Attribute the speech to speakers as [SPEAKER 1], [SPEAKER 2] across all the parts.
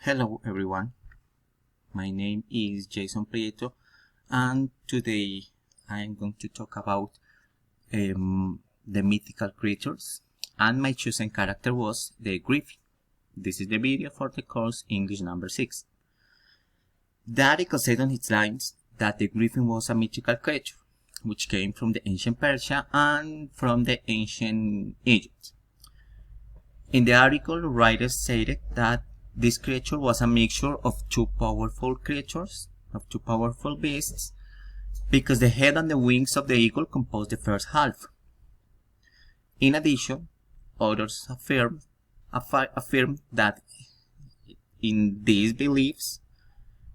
[SPEAKER 1] Hello everyone, my name is Jason Prieto and today I am going to talk about the mythical creatures, and my chosen character was the Griffin. This is the video for the course English number 6. The article said on its lines that the Griffin was a mythical creature which came from the ancient Persia and from the ancient Egypt. In the article, writers stated that this creature was a mixture of two powerful beasts, because the head and the wings of the eagle composed the first half. In addition, others affirm that in these beliefs,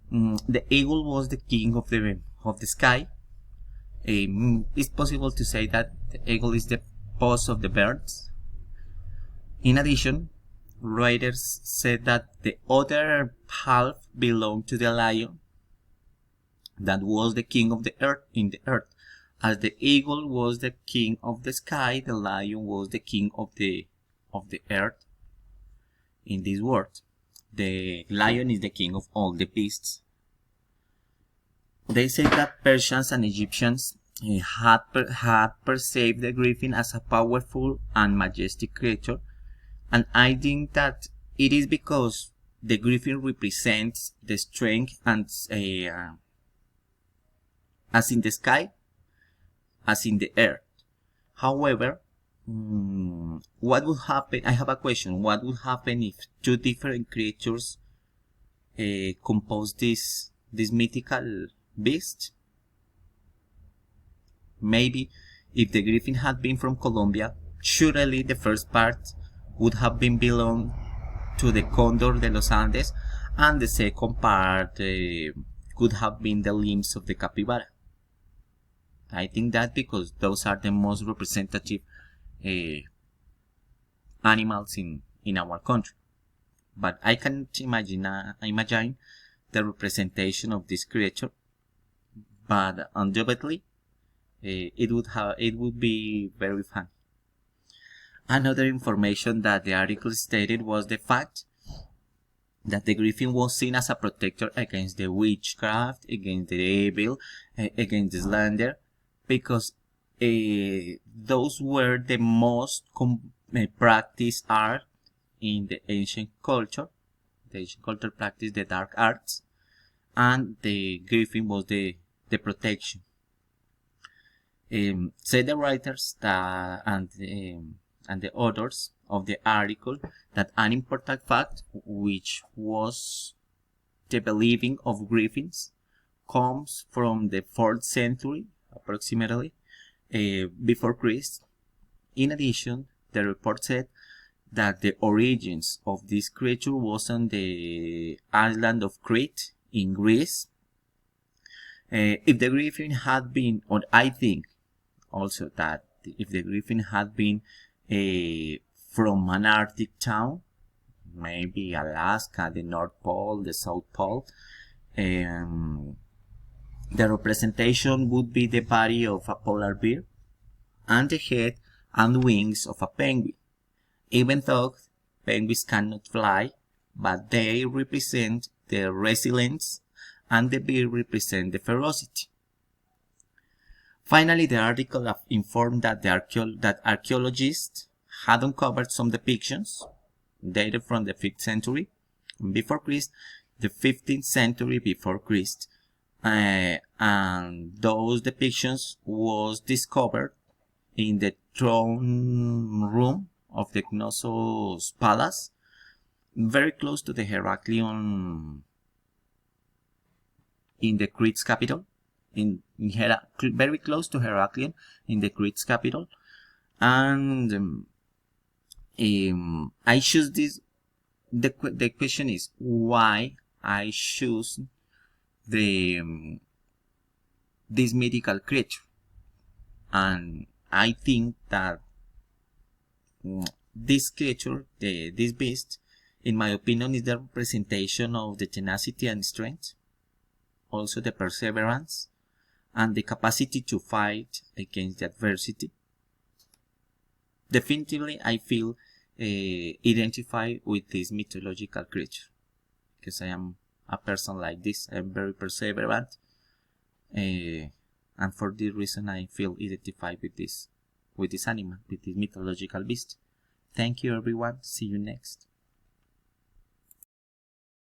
[SPEAKER 1] the eagle was the king of the sky. It's possible to say that the eagle is the boss of the birds. In addition, writers said that the other half belonged to the lion, that was the king of the earth in the earth. As the eagle was the king of the sky, the lion was the king of the earth. In this world, the lion is the king of all the beasts. They say that Persians and Egyptians had perceived the griffin as a powerful and majestic creature, and I think that it is because the griffin represents the strength and as in the sky, as in the earth. However, what would happen? I have a question. What would happen if two different creatures compose this mythical beast? Maybe if the griffin had been from Colombia, surely the first part would have been belong to the Condor de los Andes, and the second part could have been the limbs of the capybara. I think that because those are the most representative animals in our country. But I can't imagine the representation of this creature. But undoubtedly, it would be very fun. Another information that the article stated was the fact that the griffin was seen as a protector against the witchcraft, against the evil, against the slander, because those were the most practiced art in the ancient culture. The ancient culture practiced the dark arts, and the griffin was the protection. Say the writers that and the authors of the article that an important fact, which was the believing of griffins, comes from the 4th century approximately before Christ. In addition, the report said that the origins of this creature was on the island of Crete in Greece. If the griffin had been, or I think also that if the griffin had been from an Arctic town, maybe Alaska, the North Pole, the South Pole, the representation would be the body of a polar bear and the head and wings of a penguin. Even though penguins cannot fly, but they represent the resilience and the bear represents the ferocity. Finally, the article informed that archaeologists had uncovered some depictions dated from the 5th century before Christ, the 15th century before Christ, and those depictions was discovered in the throne room of the Knossos Palace, very close to the Heraklion in the Crete's capital. Very close to Heraklion in the Crete's capital, and I choose this. The question is why I choose this mythical creature, and I think that this creature, this beast, in my opinion, is the representation of the tenacity and strength, also the perseverance, and the capacity to fight against the adversity. Definitively, I feel identified with this mythological creature. because I am a person like this. I am very perseverant, and for this reason I feel identified with this animal, with this mythological beast. Thank you everyone. See you next.